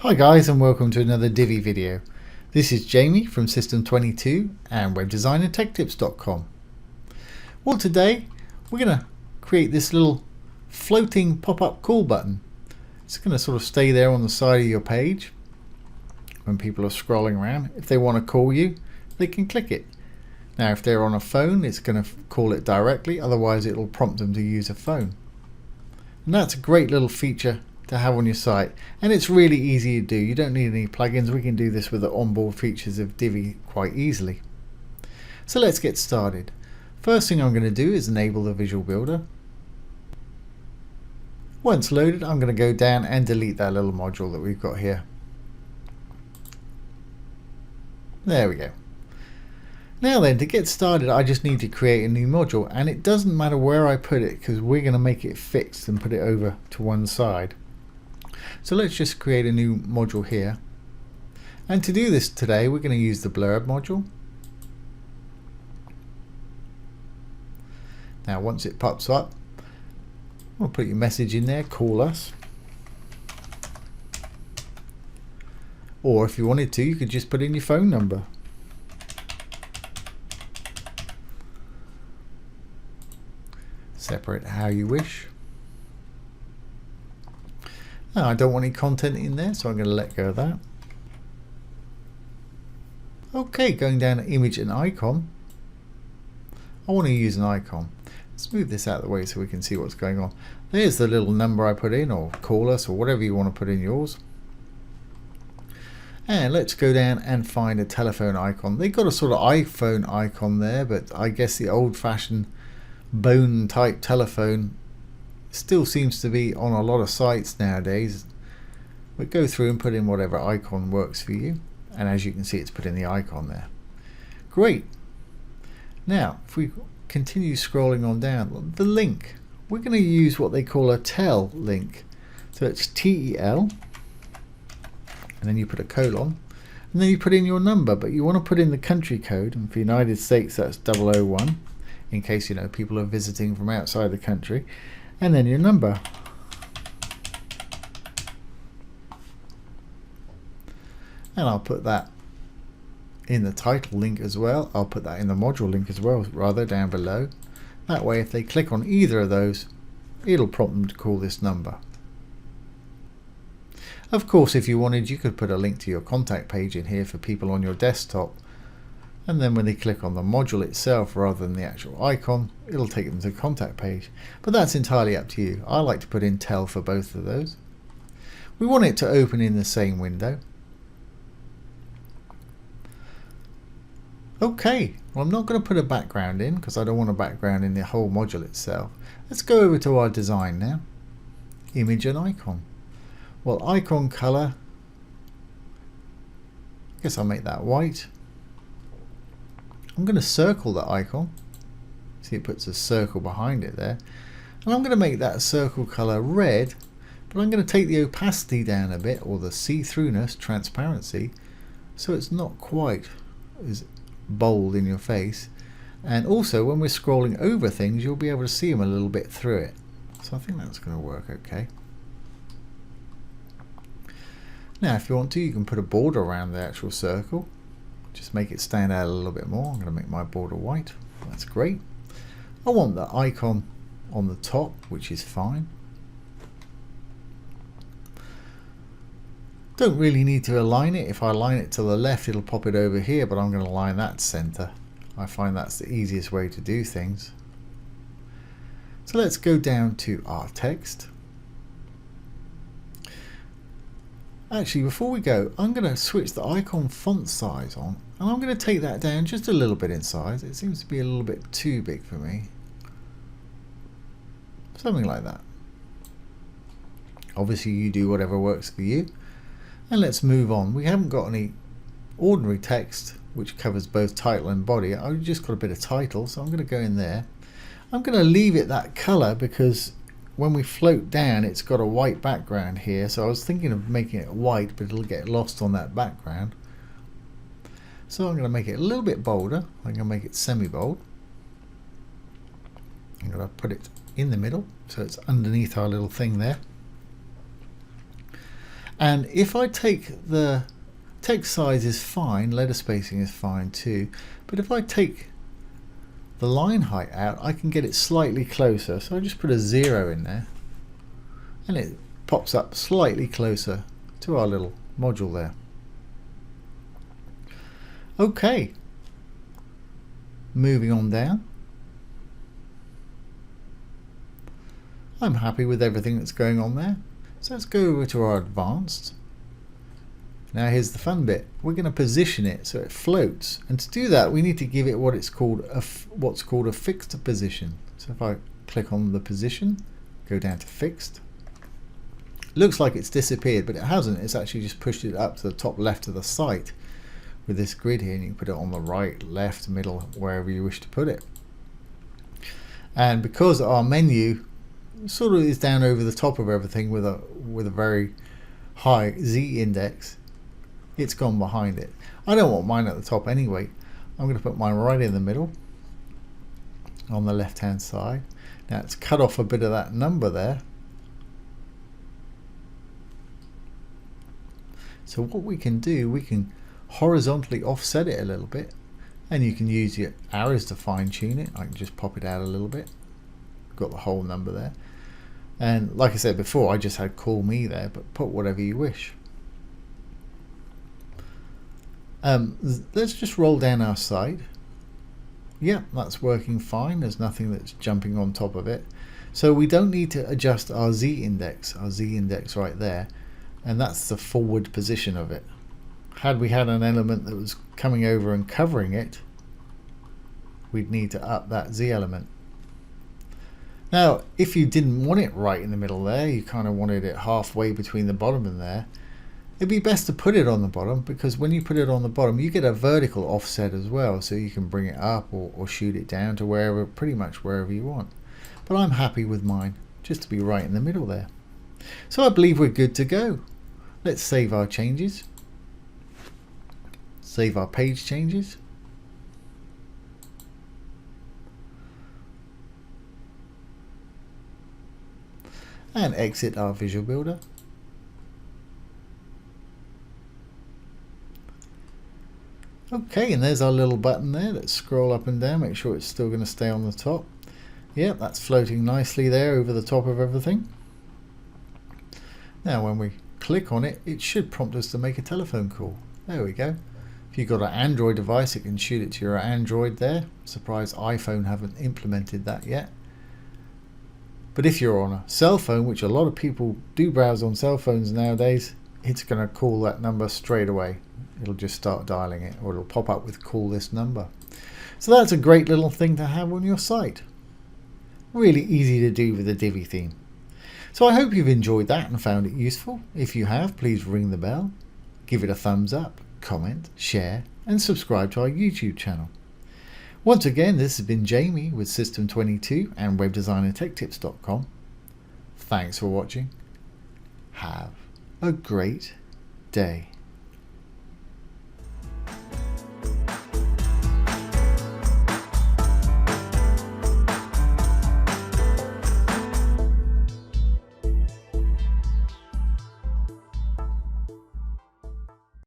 Hi guys, and welcome to another Divi video. This is Jamie from System22 and webdesignertechtips.com. Well, today we're going to create this little floating pop-up call button. It's going to sort of stay there on the side of your page when people are scrolling around. If they want to call you, they can click it. Now if they're on a phone, it's going to call it directly, otherwise it will prompt them to use a phone. And that's a great little feature to have on your site, and it's really easy to do. You don't need any plugins. We can do this with the onboard features of Divi quite easily. So let's get started. First thing I'm going to do is enable the Visual Builder. Once loaded, I'm going to go down and delete that little module that we've got here. There we go. Now then, to get started, I just need to create a new module, and it doesn't matter where I put it because we're going to make it fixed and put it over to one side. So let's just create a new module here, and to do this today we're going to use the blurb module. Now once it pops up, we'll put your message in there, call us, or if you wanted to you could just put in your phone number. Separate how you wish. Now, I don't want any content in there, so I'm going to let go of that. Okay, going down to image and icon. I want to use an icon. Let's move this out of the way so we can see what's going on. There's the little number I put in, or call us, or whatever you want to put in yours. And let's go down and find a telephone icon. They've got a sort of iPhone icon there, but I guess the old-fashioned bone type telephone still seems to be on a lot of sites nowadays. But go through and put in whatever icon works for you, and as you can see, it's put in the icon there. Great. Now if we continue scrolling on down, the link, we're going to use what they call a tel link. So it's TEL, and then you put a colon, and then you put in your number, but you want to put in the country code, and for the United States that's 001, in case people are visiting from outside the country, and then your number. And I'll put that in the title link as well. I'll put that in the module link as well, rather, down below. That way if they click on either of those, it'll prompt them to call this number. Of course, if you wanted, you could put a link to your contact page in here for people on your desktop, and then when they click on the module itself rather than the actual icon, it'll take them to the contact page. But that's entirely up to you. I like to put in tel for both of those. We want it to open in the same window. Okay, well, I'm not going to put a background in because I don't want a background in the whole module itself. Let's go over to our design now. Image and icon. Well, icon color, I guess I'll make that white. I'm going to circle the icon. See, it puts a circle behind it there. And I'm going to make that circle color red, but I'm going to take the opacity down a bit, or the see-throughness, transparency, so it's not quite as bold in your face. And also when we're scrolling over things, you'll be able to see them a little bit through it. So I think that's going to work okay. Now if you want to, you can put a border around the actual circle. Just make it stand out a little bit more. I'm going to make my border white. That's great. I want the icon on the top, which is fine. Don't really need to align it. If I align it to the left, it'll pop it over here, but I'm going to align that center. I find that's the easiest way to do things. So let's go down to our text. Actually, before we go, I'm going to switch the icon font size on, and I'm going to take that down just a little bit in size. It seems to be a little bit too big for me. Something like that. Obviously you do whatever works for you. And let's move on. We haven't got any ordinary text which covers both title and body. I've just got a bit of title, so I'm going to go in there. I'm going to leave it that color because when we float down, it's got a white background here, so I was thinking of making it white, but it'll get lost on that background. So I'm going to make it a little bit bolder. I'm going to make it semi-bold. I'm going to put it in the middle, so it's underneath our little thing there. And if I take the text size is fine, letter spacing is fine too, but if I take the line height out, I can get it slightly closer. So I just put a 0 in there and it pops up slightly closer to our little module there. Okay, moving on down. I'm happy with everything that's going on there. So let's go over to our advanced. Now here's the fun bit. We're going to position it so it floats, and to do that we need to give it what's called a fixed position. So if I click on the position, go down to fixed, looks like it's disappeared, but it hasn't. It's actually just pushed it up to the top left of the site with this grid here, and you can put it on the right, left, middle, wherever you wish to put it. And because our menu sort of is down over the top of everything with a very high Z index, it's gone behind it. I don't want mine at the top anyway. I'm going to put mine right in the middle on the left hand side. Now it's cut off a bit of that number there. So what we can do, we can horizontally offset it a little bit, and you can use your arrows to fine tune it. I can just pop it out a little bit. Got the whole number there. And like I said before, I just had call me there, but put whatever you wish. Let's just roll down our site. Yeah, that's working fine. There's nothing that's jumping on top of it. So we don't need to adjust our Z index right there. And that's the forward position of it. Had we had an element that was coming over and covering it, we'd need to up that Z element. Now, if you didn't want it right in the middle there, you kind of wanted it halfway between the bottom and there, it'd be best to put it on the bottom, because when you put it on the bottom, you get a vertical offset as well, so you can bring it up or shoot it down to wherever, pretty much wherever you want. But I'm happy with mine, just to be right in the middle there. So I believe we're good to go. Let's save our changes. Save our page changes. And exit our Visual Builder. Okay, and there's our little button there. Let's scroll up and down, make sure it's still going to stay on the top. Yeah, that's floating nicely there over the top of everything. Now when we click on it, it should prompt us to make a telephone call. There we go. If you've got an Android device, it can shoot it to your Android there. Surprised iPhone haven't implemented that yet. But if you're on a cell phone, which a lot of people do browse on cell phones nowadays, it's going to call that number straight away. It'll just start dialing it, or it'll pop up with call this number. So that's a great little thing to have on your site. Really easy to do with the Divi theme. So I hope you've enjoyed that and found it useful. If you have, please ring the bell, give it a thumbs up, comment, share, and subscribe to our YouTube channel. Once again, this has been Jamie with System22 and WebDesignerTechTips.com. Thanks for watching. Have a great day.